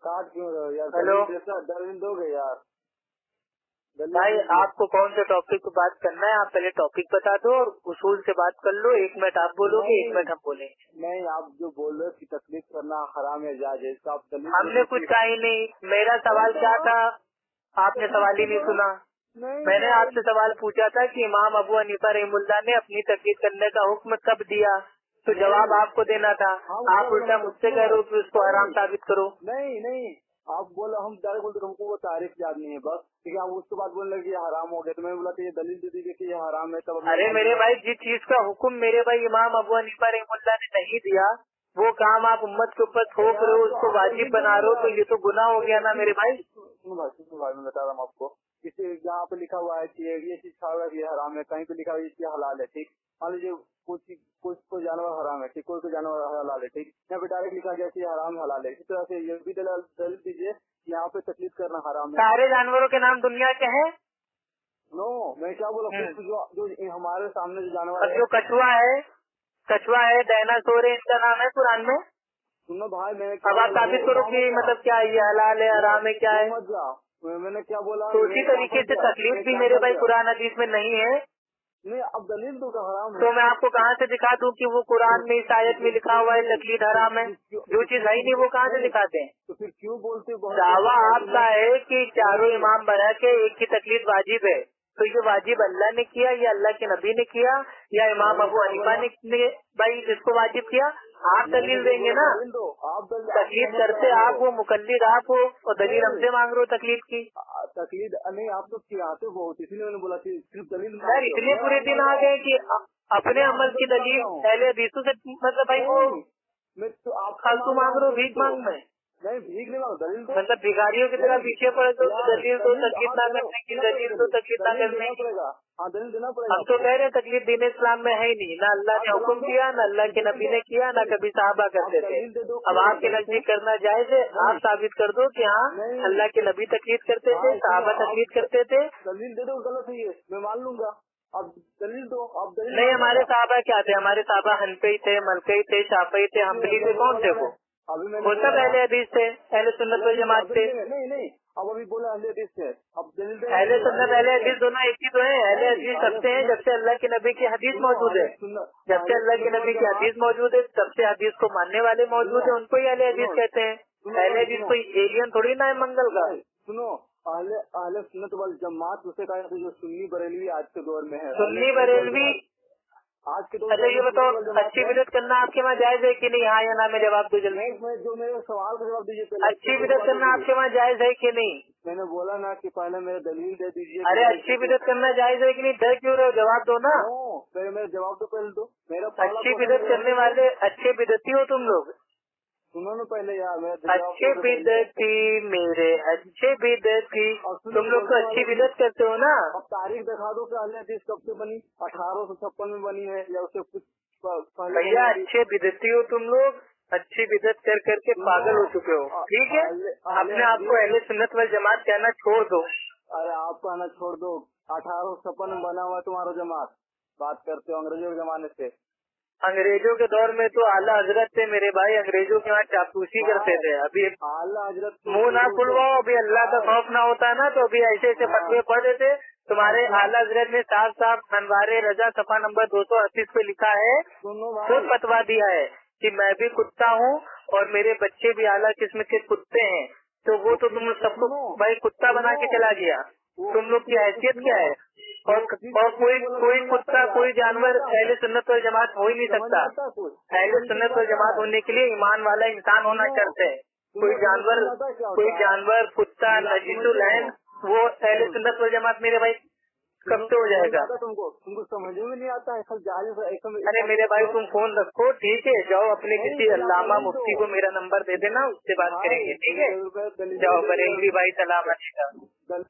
काट क्यों रहे हो यार? हेलो दर्द दोगे यार? भाई, आपको कौन से टॉपिक पे बात करना है? आप पहले टॉपिक बता दो और उसूल से बात कर लो। 1 मिनट आप बोलोगे, 1 मिनट हम बोलेंगे। नहीं, आप जो बोल रहे हो कि तकलीफ करना हराम है जायज है, इसका आप दलील हमने कुछ कहा ही नहीं। मेरा सवाल क्या था? आपने सवाल ही नहीं सुना। मैंने आपसे सवाल पूछा था कि इमाम अबू हनीफा रहमुल्लाह ने अपनी तकलीफ करने का हुक्म कब दिया, तो जवाब आपको देना था। आप उल्टा मुझसे कह रहे हो कि उसको हराम साबित करो। नहीं, आप बोलो, हम डायरेक्ट बोलते हमको वो तारीफ याद नहीं है बस, ठीक है। आप उसके बाद बोलने लगे ये हराम हो गया, तो मैंने बोला कि ये दलील दे दीजिए कि ये हराम है। तब अरे मेरे भाई, जिस चीज का हुक्म मेरे भाई इमाम अबू हनीफा रहमुल्लाह ने नहीं दिया, वो काम आप उम्मत के ऊपर थोप रहे हो, उसको वाजिब बना रहे हो, तो ये तो गुनाह हो गया ना मेरे भाई। सुनो भाई, मैं बता रहा हूँ आपको। किसी यहाँ पे लिखा हुआ है कि ये चीज खा हुआ है, ये हराम है, कहीं पे लिखा हुआ है ये चीज हलाल है, ठीक। मान लीजिए कोई जानवर हराम है, ठीक, कोई जानवर हलाल है, ठीक। यहाँ पे डायरेक्ट लिखा गया कि हराम हलाल है। इसी तरह से ये भी दलील दीजिए कि यहाँ पे तकलीफ करना हराम है। सारे जानवरों के नाम दुनिया के हैं? नो, मैं क्या बोला, जो हमारे सामने जो जानवर है, जो कछुआ है, डायनासोर है, इनका नाम है कुरान में। सुनो भाई, मैं अब आप साबित करो कि मतलब क्या ये हलाल है, हराम है, क्या है। मैंने क्या बोला? तो उसी तरीके से तकलीफ भी मेरे भाई कुरान हदीस में नहीं है। नहीं, अब दलील दो का हराम है। तो मैं आपको कहाँ से दिखा दूं कि वो कुरान में इस आयत में लिखा हुआ है तकलीफ हराम है? जो चीज है ही नहीं वो कहाँ से दिखाते हैं? तो फिर क्यों बोलते हो? दावा आपका है कि चारों इमाम बना के एक की तकलीफ वाजिब है, तो ये वाजिब अल्लाह ने किया या अल्लाह के नबी ने किया या इमाम अबू हनीफा ने भाई जिसको वाजिब किया? आप दलील देंगे ना। तकलीफ करते आप वो, मुकल्लिद आप हो, और दलील हमसे मांग रहे हो तकलीफ की। तकलीद नहीं, आप तो खिलाते बहुत, इसलिए मैंने बोला कि सिर्फ दलील। यार इतने पूरे दिन आ गए कि अपने अमल की दलील पहले हदीसों से मतलब भाई वो मैं तो आप फालतू मांग रहे हो, भीख मांग में। नहीं, भीख नहीं मांग, दलील दो। मतलब भिखारियों की तरह पीछे पड़े तो दलील दो, तकलीफ ना करने की दलील दो, तकलीफ ना करने की। हाँ, दलील देना पड़ेगा। हम तो कह रहे हैं तकलीफ दीन इस्लाम में है ही नहीं, ना अल्लाह ने हुक्म किया, ना अल्लाह के नबी ने किया, ना कभी साहबा करते थे। अब आपके नजदीक करना जायज है? आप साबित कर दो कि हाँ अल्लाह के नबी तकलीफ करते थे, साहबा तकलीफ करते थे। दलील दे दो, गलत है ये, मैं मान लूंगा। अब दलील दो, अब दलील नहीं, हमारे साहबा क्या थे? हमारे साहबा हनफी थे, मलकई थे, शाफई थे, हम्बली थे। कौन थे वो? वो सब अहले हदीस थे, अहले सुन्नत वल जमात थे। नहीं, अब अभी बोला अहले हदीस से, अब दलील अहले सुन्नत अहले हदीस दोनों एक ही तो है। अहले हदीस सबसे हैं जब से अल्लाह के नबी की हदीस मौजूद है। जब से अल्लाह के नबी की हदीस मौजूद है, तब से हदीस को मानने वाले मौजूद है, उनको ही अहले हदीस कहते हैं। अहले हदीस कोई एलियन थोड़ी ना है मंगल का। सुनो, अहले सुन्नत वल जमात उसे कहा जाता है जो सुन्नी बरेलवी आज के दौर में है। सुन्नी बरेलवी आज के दौर। अच्छा ये बताओ, अच्छी बिदअत करना आपके वहाँ जायज है कि नहीं? हाँ या ना में जवाब दो जल्दी। जो मेरे सवाल का जवाब दीजिए। अच्छी बिदअत करना आपके वहाँ जायज है कि नहीं? मैंने बोला ना कि पहले मेरे दलील दे दीजिए। अरे अच्छी बिदअत करना जायज है कि नहीं? डर क्यों रहे हो? जवाब दो ना। पहले मेरा जवाब तो पहले दो। मेरा अच्छी बिदअत करने वाले अच्छे बिदअती हो तुम लोग। सुनो ना पहले यार, अच्छे बिदअती मेरे अच्छे बिदअती, तुम लोग तो अच्छी बिदअत करते हो ना। अब तारीख दिखा दो कि अहले हदीस कब से बनी? 1856 में बनी है या उससे कुछ भैया? अच्छे बिदअती हो तुम लोग, अच्छी बिदअत कर करके पागल हो चुके हो, ठीक है। अपने आपको अहले सुन्नत वल जमात कहना छोड़ दो। अरे आप कहना छोड़ दो, 1856 में बना हुआ तुम्हारा जमात। बात करते हो अंग्रेजों के जमाने से। अंग्रेजों के दौर में तो आला हजरत थे मेरे भाई, अंग्रेजों के यहाँ चापलूसी करते थे। अभी आला हजरत मुंह ना खुलवाओ, अभी अल्लाह का खौफ ना होता ना तो अभी ऐसे ऐसे फतवे पढ़ देते। तुम्हारे आला हजरत ने साफ साफ अनवारे रजा सफा नंबर 238 पे लिखा है, खुद फतवा दिया है कि मैं भी कुत्ता हूँ और मेरे बच्चे भी आला किस्म के कुत्ते हैं। तो वो तो तुम सबको भाई कुत्ता बना के चला गया। तुम लोग की हैसियत क्या है? और कोई कुत्ता कोई जानवर अहले सुन्नत वल जमात हो ही नहीं सकता। अहले सुन्नत वल जमात होने के लिए ईमान वाला इंसान होना चाहते हैं। कोई जानवर कुत्ता नजीसुल ऐन वो अहले सुन्नत वल जमात मेरे भाई कब से हो जाएगा? तुमको समझ में नहीं आता है। अरे मेरे भाई तुम फोन रखो, ठीक है, जाओ अपने किसी अल्लामा मुफ्ती को मेरा नंबर दे देना, उससे बात करेंगे, ठीक है। जाओ बरेलवी भाई, सलाम अलैकुम।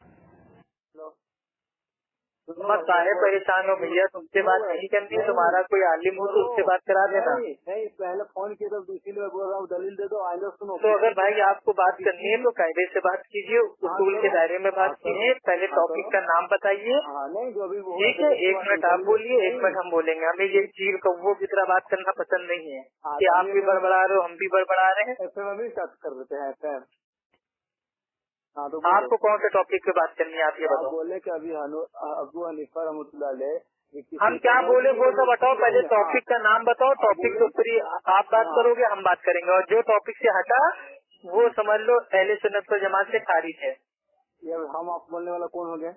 मत काहे परेशान हो भैया, तुमसे बात नहीं करनी है। तुम्हारा कोई आलिम हो तो उससे बात करा देना। नहीं, पहले फोन किया तो इसीलिए बोल रहा हूँ, दलील दे दो। आइंदा सुनो, तो अगर भाई आपको बात करनी है तो कायदे से बात कीजिए, उसूल के दायरे में बात कीजिए। पहले टॉपिक का नाम बताइए, नहीं जो अभी ठीक है। 1 मिनट आप बोलिए, 1 मिनट हम बोलेंगे। हमें ये चील कौवों की तरह बात करना पसंद नहीं है कि आप भी बड़बड़ा रहे हो हम भी बड़बड़ा रहे हैं। FM भी कर देते हैं। हाँ तो आपको कौन से टॉपिक पे बात करनी है आप ये बताओ। बोले कि अभी अबू हनीफा रहमतुल्लाह अलैह हम क्या बोले वो तो बताओ, पहले टॉपिक का नाम बताओ, टॉपिक के ऊपर ही आप बात करोगे हम बात करेंगे, और जो टॉपिक से हटा वो समझ लो अहले सुन्नत वल जमात से खारिज है। ये हम आप बोलने वाला कौन हो गया,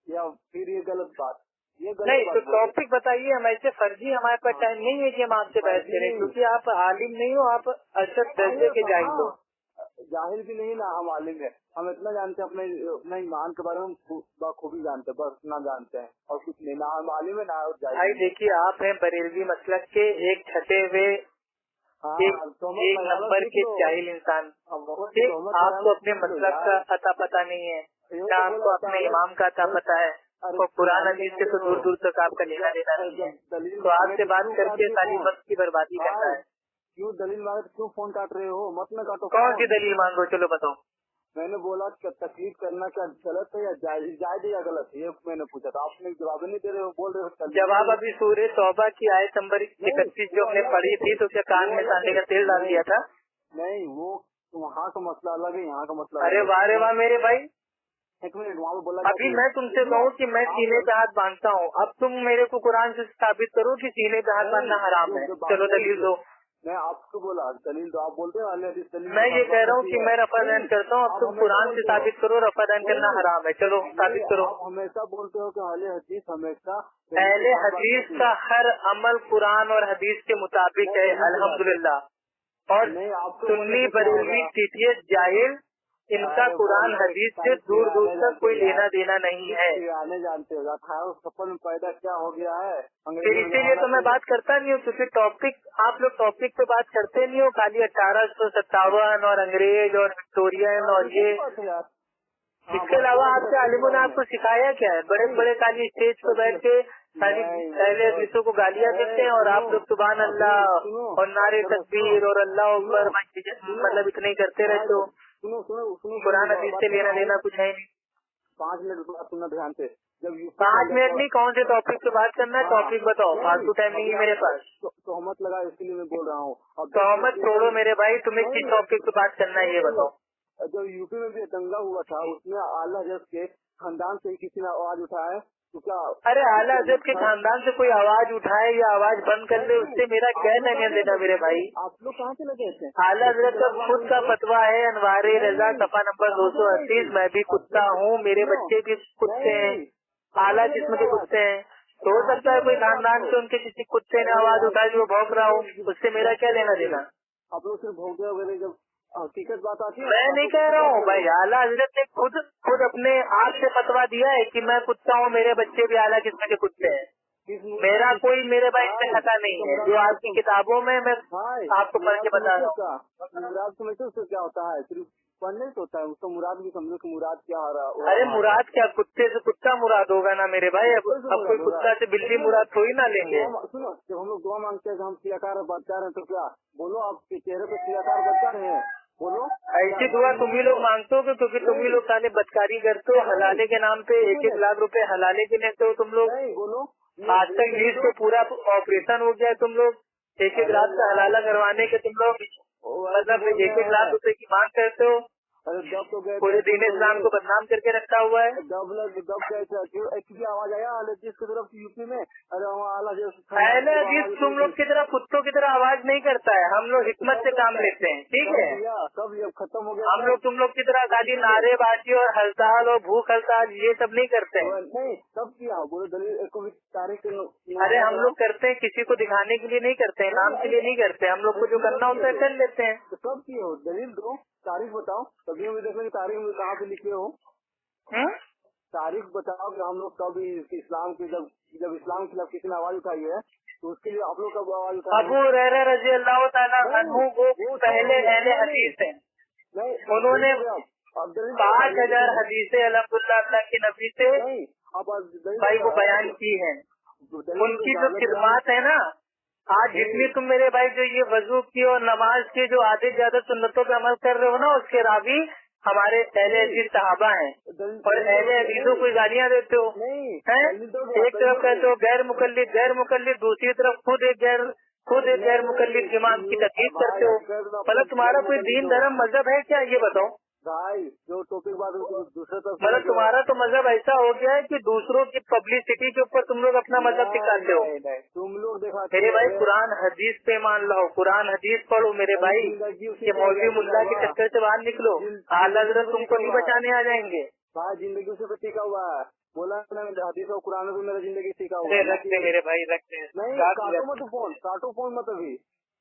या फिर ये गलत बात, ये गलत नहीं बात तो टॉपिक बताइए, हम ऐसे फर्जी हमारे पास टाइम नहीं है कि हम आपसे बहस करें, क्योंकि आप आलिम नहीं हो, आप अशद दर्जे के जाहिल हो। जाहिल भी नहीं ना, हम आलिम है, हम इतना जानते हैं अपने ईमान के बारे में बखूबी जानते हैं, बस इतना जानते हैं और कुछ नहीं, ना हम आलिम है ना जाहिल। भाई देखिए आप हैं बरेलवी मसलक के एक छठे हुए एक नंबर के जाहिल इंसान, आपको अपने मसलक का अता पता नहीं है, ना आपको अपने इमाम का अता पता है, और कुरान हदीस से तो दूर दूर तक आपका लेना देना नहीं है, तो आपसे बात करके सारी वक्त की बर्बादी करना है। क्यों दलील मांगे, क्यों फोन काट रहे हो, मत न काटो। कौन सी दलील मांगो, चलो बताओ। मैंने बोला कि तकलीफ करना क्या गलत है या जायज या गलत है, ये मैंने पूछा था, आपने जवाब नहीं दे रहे हो, बोल रहे हो। जवाब अभी सूरह तौबा की आयत नंबर 31 जो हमने पढ़ी थी, तो क्या कान में सांडे का तेल डाल दिया था? नहीं, वो वहाँ का मसला अलग है, यहाँ का मसला। अरे वाह रे वाह मेरे भाई, एक मिनट, वहाँ पे बोला अभी मैं तुमसे कहूँ कि मैं सीने पे हाथ बांधता हूँ, अब तुम मेरे को कुरान से साबित करो कि सीने पे हाथ बांधना हराम है, चलो दलील दो। मैं आपको बोला दलील तो आप बोलते हो दलील, मैं ये कह रहा हूँ कि मैं रफा दहन करता हूँ, अब तुम कुरान से साबित करो रफा दहन करना हराम है, चलो साबित करो। आप हमेशा बोलते हो कि अहले हदीस हमेशा, अहले हदीस का हर अमल कुरान और हदीस के मुताबिक है अल्हम्दुलिल्लाह, और सुन्नी बरेलवी टीटीएस जाहिल इनका कुरान हदीस से दूर दूर तक कोई लेना देना नहीं है। आने जानते हो 1856 में पैदा क्या हो गया है, फिर इसीलिए तो मैं बात करता नहीं हूँ, क्योंकि टॉपिक आप लोग टॉपिक पे बात करते नहीं हो, खाली 1857 और अंग्रेज और विक्टोरियन और ये। इसके अलावा आपके आलिमों ने आपको सिखाया क्या है? बड़े बड़े खाली स्टेज पे बैठ के खाली पहले हदीसों को गालियाँ देते हैं, और आप लोग सुभान अल्लाह और नारे तकबीर और अल्लाह अकबर मतलब इतने ही करते रहते हो। सुनो सुनो सुनो, कुरान हदीस से लेना देना कुछ है नहीं। 5 मिनट बात सुनना ध्यान से, जब 5 मिनट नहीं, कौन से टॉपिक पे बात करना है, टॉपिक बताओ, फालतू टाइम नहीं है मेरे पास। तोहमत लगा इसके लिए मैं बोल रहा हूँ। तोहमत छोड़ो मेरे भाई, तुम्हें किस टॉपिक पे बात करना है ये बताओ। जब यूपी में भी दंगा हुआ था, उसमें आला हजरत के खानदान से किसी ने आवाज उठाया तो क्या? अरे आला हजरत के खानदान से कोई आवाज उठाए या आवाज बंद कर ले, उससे मेरा क्या लेना देना मेरे भाई। आप लोग कहाँ से लगे थे? आला हजरत का खुद का फतवा है, अनवारे रजा सफा नंबर 238, मैं भी कुत्ता हूँ, मेरे बच्चे भी कुत्ते हैं, आला किस्म के कुत्ते हैं, तो हो सकता है कोई खानदान से उनके किसी कुत्ते ने आवाज उठाई जो भौंक रहा हूँ, उससे मेरा क्या लेना देना। आप लोग सिर्फ भौंकते वगैरह, जब हकीकत बात आती है। मैं नहीं कह रहा हूँ भाई, आला हजरत ने खुद अपने आप से फतवा दिया है कि मैं कुत्ता हूँ, मेरे बच्चे भी आला किस्म के कुत्ते हैं, मेरा कोई मेरे भाई से खता नहीं है, जो आपकी किताबों में मैं आपको पढ़ के बता रहा हूँ। मुराद समझते उससे क्या होता है, सिर्फ पढ़ने से होता है, उसको मुराद भी समझो कि मुराद क्या हो रहा है। अरे मुराद क्या, कुत्ते से कुत्ता मुराद होगा ना मेरे भाई, अब कोई कुत्ता से बिल्ली मुराद थोड़ी ना लेंगे। सुनो, जब हम लोग दुआ मांगते हैं हम क्रियाकार बचा रहे हैं, तो क्या बोलो, आपके चेहरे पे क्रियाकार बचा रहे हैं, बोलो। ऐसी दुआ तुम ही लोग मांगते हो, क्योंकि तुम ही लोग साले बदकारी करते हो, हलाले के नाम पे 1-1 लाख रुपए हलाले के लेते हो तुम लोग। बोलो, आज तक लीज पे पूरा ऑपरेशन हो गया है, तुम लोग 1-1 लाख का हलाला करवाने के तुम लोग मतलब 1-1 लाख रुपए की मांग करते हो। अरे दब तो गए, पूरे दीन इस्लाम को बदनाम करके रखा हुआ है। दब कैसे आवाज आया हदीस की तरफ यूपी में? अरे अहले हदीस तुम लोग की तरह कुत्तों की तरह आवाज नहीं करता है, हम लोग हिकमत से काम लेते हैं, ठीक है। सब ये खत्म हो गया, हम लोग तुम लोग की तरह खाली नारेबाजी और हड़ताल और भूख हड़ताल ये सब नहीं करते हैं। नहीं सब किया, बोलो दलील को भी तारीख। अरे हम लोग करते हैं, किसी को दिखाने के लिए नहीं करते हैं, नाम के लिए नहीं करते, हम लोग को जो करना होता है कर लेते हैं। तो कब किए हो, दलील दो, तारीख बताओ, तभी हम देखेंगे तारीख में कहाँ पे लिखे हो। तारीख बताओ कि हम लोग कब इस्लाम की जब इस्लाम के खिलाफ किसी ने आवाज उठाई है, तो उसके लिए आप लोग कब आवाज उठाए? अबू हुरैरा रज़ी अल्लाह ताला अन्हु वो पहले अहले हदीस हैं, उन्होंने 5000 हदीसें अल्हम्दुलिल्लाह अल्लाह के नबी से भाई वो बयान की है। उनकी जो खिदमत है ना, आज जितनी तुम मेरे भाई जो ये वजू की और नमाज के जो आधे ज्यादा सुन्नतों पे अमल कर रहे हो ना, उसके रावी हमारे अहले हदीस सहाबा हैं, और अहले हदीसों को गालियाँ देते हो हैं। एक तरफ कहते हो गैर मुकल्लिद, दूसरी तरफ खुद एक गैर मुकल्लिद इमाम की तकलीफ करते हो। मतलब तुम्हारा कोई दीन धर्म मजहब है क्या, ये बताओ। भाई जो टॉपिक बात दूसरे तरफ मतलब तुम्हारा तो मजहब ऐसा हो गया है कि दूसरों की पब्लिसिटी के ऊपर तुम लोग अपना मजहब दिखाते हो। नहीं, तुम लोग देखा मेरे भाई कुरान हदीस पे मान लो, कुरान हदीस पढ़ो मेरे भाई, ये मौलवी मुल्ला के चक्कर से बाहर निकलो। आला हज़रत तुमको नहीं बचाने आ जाएंगे भाई। जिंदगी उसी पे टिका हुआ है, बोला हदीस और कुरान में मेरा जिंदगी टिका हुआ है। रखते मेरे भाई रखते। नहीं काटो मत फोन, काटो फोन मत, अभी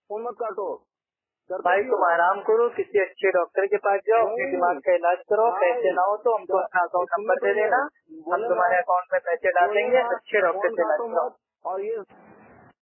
फोन मत काटो भाई, तुम आराम करो, किसी अच्छे डॉक्टर के पास जाओ, अपने दिमाग का इलाज करो। पैसे ना हो तो हमको अपना अकाउंट नंबर दे देना, हम तुम्हारे अकाउंट में पैसे डाल देंगे। अच्छे डॉक्टर से इलाज करो। और ये